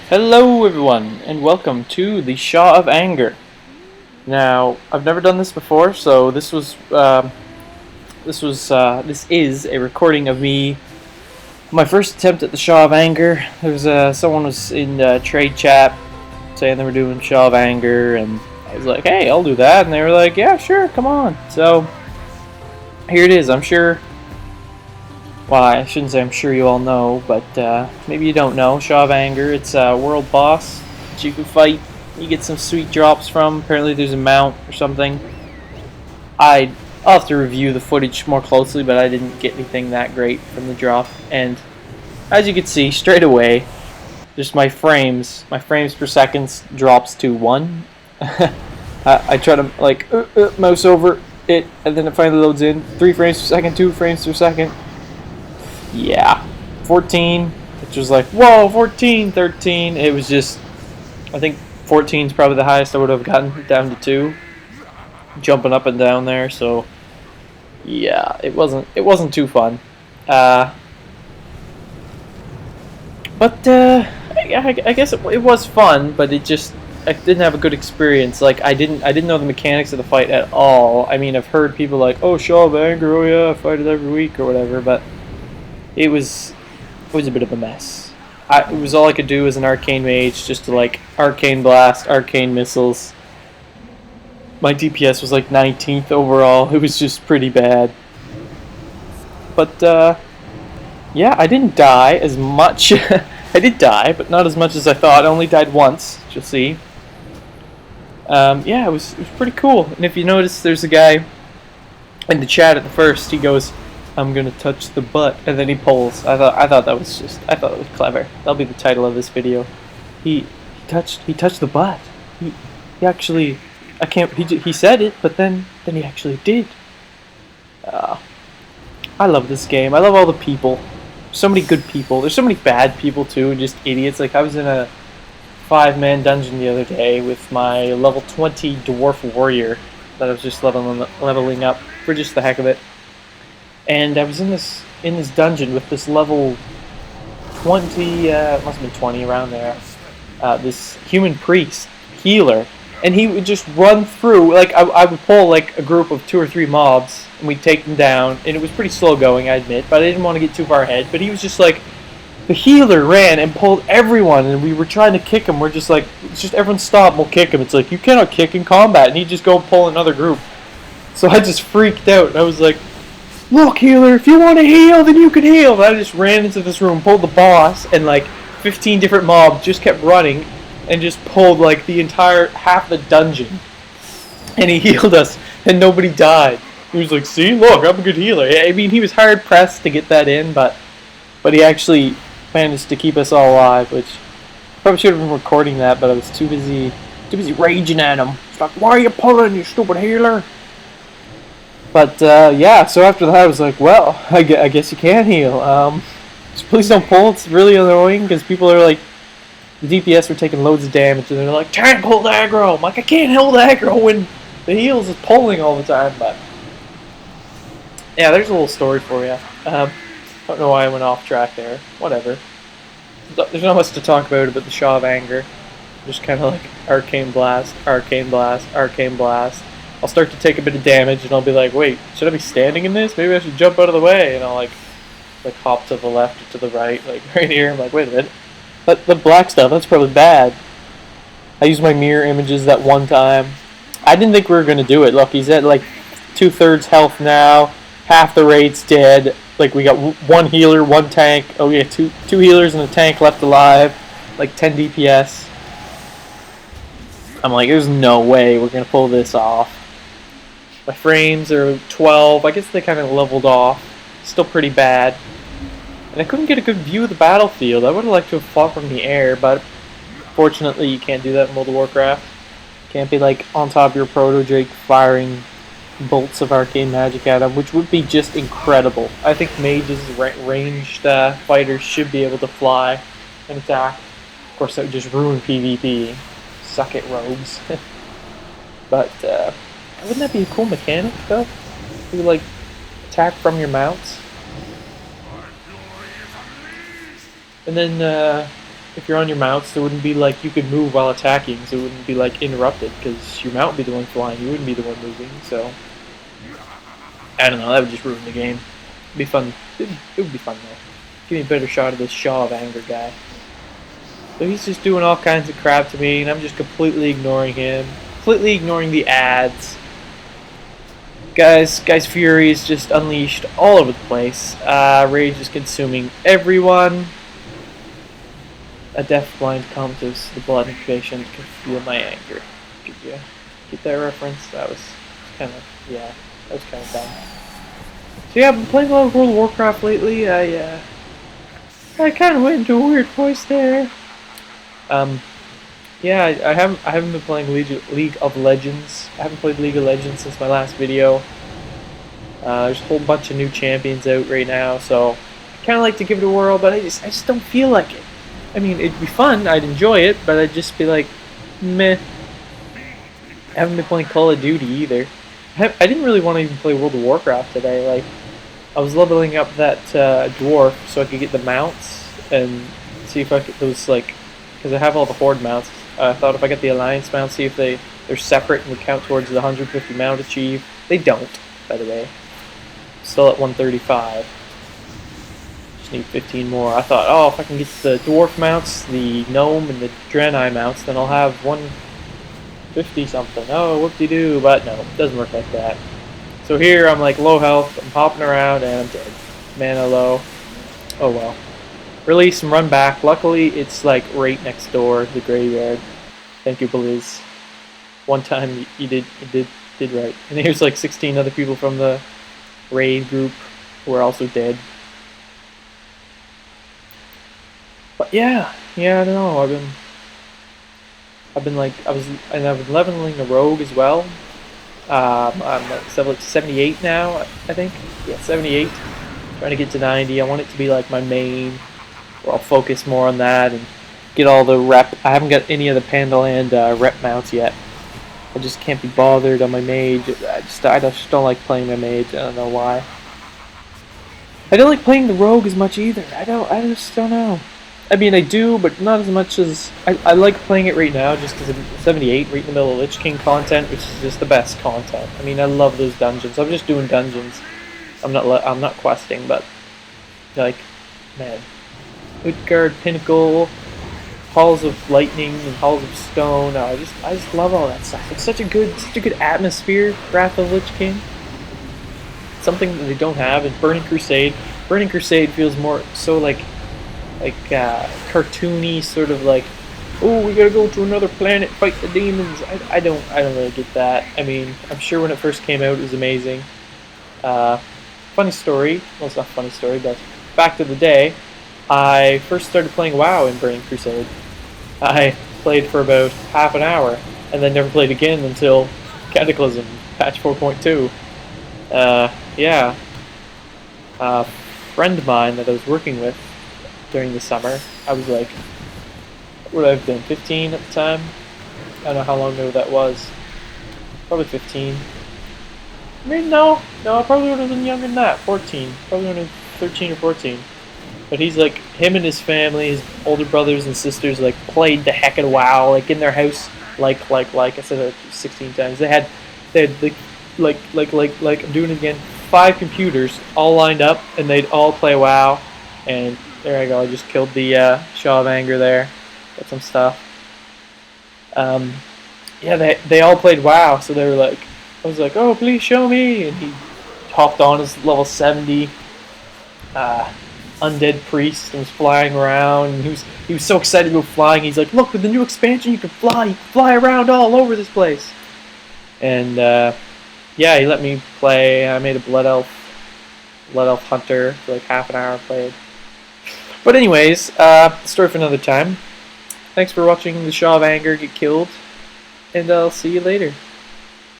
Hello everyone, and welcome to the Sha of Anger. Now, I've never done this before, so this is a recording of me, my first attempt at the Sha of Anger. Someone was in trade chat saying they were doing Sha of Anger, and I was like, hey, I'll do that, and they were like, yeah, sure, come on. So, here it is. I'm sure, well, I shouldn't say I'm sure you all know, but maybe you don't know. Sha of Anger, it's a world boss that you can fight. You get some sweet drops from. Apparently there's a mount or something. I'll have to review the footage more closely, but I didn't get anything that great from the drop. And as you can see, straight away, just my frames per second drops to 1. I try to, like, mouse over it, and then it finally loads in. 3 frames per second, 2 frames per second. Yeah, 14, which was like, whoa, 14, 13. It was just, I think 14 is probably the highest I would have gotten, down to 2, jumping up and down there. So yeah, it wasn't too fun. But I guess it was fun, but I didn't have a good experience. Like I didn't know the mechanics of the fight at all. I mean, I've heard people like, oh, Sha of Anger, oh yeah, I fight it every week or whatever, but it was a bit of a mess. It was all I could do as an arcane mage, just to like arcane blast, arcane missiles. My DPS was like 19th overall. It was just pretty bad. But yeah, I didn't die as much. I did die, but not as much as I thought. I only died once, you'll see. Yeah, it was pretty cool. And if you notice, there's a guy in the chat at the first. He goes, I'm gonna touch the butt, and then he pulls. I thought that was clever. That'll be the title of this video. He touched the butt. He actually, he said it, but then he actually did. I love this game. I love all the people. So many good people. There's so many bad people too, and just idiots. Like I was in a 5-man dungeon the other day with my level 20 dwarf warrior that I was just leveling up for just the heck of it. And I was in this dungeon with this level 20, it must have been 20 around there, this human priest, healer, and he would just run through, like, I would pull, like, a group of 2 or 3 mobs, and we'd take them down, and it was pretty slow going, I admit, but I didn't want to get too far ahead, but he was just like, the healer ran and pulled everyone, and we were trying to kick him. We're just like, it's just everyone stop, we'll kick him. It's like, you cannot kick in combat, and he'd just go pull another group. So I just freaked out, and I was like, look, healer, if you want to heal, then you can heal. And I just ran into this room, pulled the boss, and like 15 different mobs just kept running and just pulled like the entire half the dungeon. And he healed us, and nobody died. He was like, see, look, I'm a good healer. I mean, he was hard pressed to get that in, but he actually managed to keep us all alive, which I probably should have been recording that, but I was too busy raging at him. It's like, why are you pulling, you stupid healer? But yeah, so after that I was like, well, I guess you can heal. So please don't pull. It's really annoying because people are like, the DPS were taking loads of damage and they're like, tank hold aggro. I'm like, I can't hold aggro when the heals is pulling all the time. But yeah, there's a little story for you. Don't know why I went off track there. Whatever. There's not much to talk about the Sha of Anger. Just kind of like arcane blast, arcane blast, arcane blast. I'll start to take a bit of damage, and I'll be like, wait, should I be standing in this? Maybe I should jump out of the way. And I'll, like hop to the left or to the right, like, right here. I'm like, wait a minute. But the black stuff, that's probably bad. I used my mirror images that one time. I didn't think we were going to do it. Look, he's at, like, 2/3 health now. Half the raid's dead. Like, we got 1 healer, 1 tank. Oh, yeah, two healers and a tank left alive. Like, 10 DPS. I'm like, there's no way we're going to pull this off. My frames are 12. I guess they kind of leveled off. Still pretty bad. And I couldn't get a good view of the battlefield. I would have liked to have fought from the air, but fortunately you can't do that in World of Warcraft. Can't be like on top of your proto-drake firing bolts of arcane magic at him, which would be just incredible. I think mages, ranged fighters should be able to fly and attack. Of course, that would just ruin PvP. Suck it, rogues. But wouldn't that be a cool mechanic, though? You like attack from your mounts. And then if you're on your mounts, there wouldn't be like you could move while attacking, so it wouldn't be like interrupted because your mount would be the one flying, you wouldn't be the one moving. So I don't know, that would just ruin the game. It'd be fun. It would be fun though. Give me a better shot of this Sha of Anger guy. So he's just doing all kinds of crap to me, and I'm just completely ignoring him, completely ignoring the ads. Guy's fury is just unleashed all over the place. Rage is consuming everyone. A deaf-blind comatose, the blood patient can feel my anger. Did you get that reference? That was kind of, yeah, that was kind of dumb. So yeah, I've been playing a lot of World of Warcraft lately. I kind of went into a weird place there. Yeah, I haven't been playing League of Legends. I haven't played League of Legends since my last video. There's a whole bunch of new champions out right now, so I kind of like to give it a whirl, but I just don't feel like it. I mean, it'd be fun, I'd enjoy it, but I'd just be like, meh. I haven't been playing Call of Duty either. I didn't really want to even play World of Warcraft today. Like, I was leveling up that dwarf so I could get the mounts and see if I could, those like, because I have all the Horde mounts. I thought if I get the Alliance mounts, see if they're separate and would count towards the 150 mount achieve. They don't, by the way. Still at 135. Just need 15 more. I thought, oh, if I can get the dwarf mounts, the gnome, and the Draenei mounts, then I'll have 150 something. Oh, whoop-de-doo. But no, it doesn't work like that. So here I'm like low health, I'm hopping around, and I'm dead. Mana low. Oh well. Release and run back. Luckily, it's like right next door, the graveyard. Thank you, Blizz. One time you did right. And here's like 16 other people from the raid group who are also dead. But yeah, I don't know. I've been leveling the rogue as well. I'm like 78 now, I think. Yeah, 78. Trying to get to 90. I want it to be like my main, where I'll focus more on that and get all the rep. I haven't got any of the Pandaland rep mounts yet. I just can't be bothered on my mage. I just don't like playing my mage. I don't know why. I don't like playing the rogue as much either. I just don't know. I mean, I do, but not as much as... I like playing it right now just because I'm 78, right in the middle of Lich King content, which is just the best content. I mean, I love those dungeons. I'm just doing dungeons. I'm not questing, but... Like, man. Utgard, Pinnacle, Halls of Lightning, and Halls of Stone. I just love all that stuff. It's such a good atmosphere, Wrath of Lich King. Something that they don't have in Burning Crusade. Burning Crusade feels more so like cartoony, sort of like, oh, we gotta go to another planet, fight the demons. I don't really get that. I mean, I'm sure when it first came out it was amazing. Funny story, well, it's not a funny story, but back to the day, I first started playing WoW in Burning Crusade. I played for about half an hour, and then never played again until Cataclysm, patch 4.2. Yeah. A friend of mine that I was working with during the summer, I was like, what would I have been, 15 at the time? I don't know how long ago that was. Probably 15. I mean, no, I probably would have been younger than that, 14. Probably would have been 13 or 14. But he's like, him and his family, his older brothers and sisters, like, played the heck of WoW, like, in their house, like, I said it 16 times. They had like, I'm doing it again, 5 computers all lined up, and they'd all play WoW, and there I go, I just killed the Sha of Anger there. Got some stuff. Yeah, they all played WoW, so they were like, I was like, oh, please show me, and he hopped on his level 70 undead priest and was flying around, and he was so excited about flying. He's like, look, with the new expansion you can fly around all over this place. And yeah, he let me play. I made a blood elf hunter for like half an hour. I played. But anyways, story for another time. Thanks for watching the Sha of Anger get killed, and I'll see you later.